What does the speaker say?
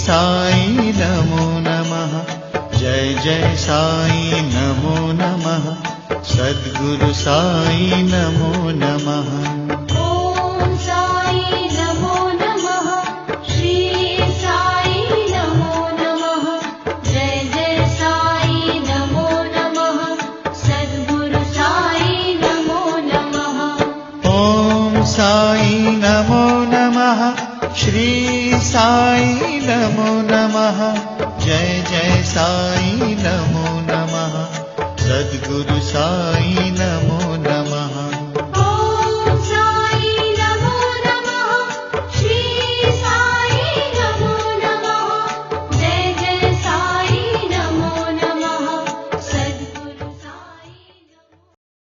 साई नमो नमः। जय जय साई नमो नमः। सद्गुरु साई नमो नमः। ओम साई नमो नमः। श्री साई नमो नमः। जय जय साई नमो नमः। सद्गुरु साई नमो नमः। ओम साई नमो नमः। श्री साई नमो नमः। जय जय साई नमो नमः। सद्गुरु साई नमो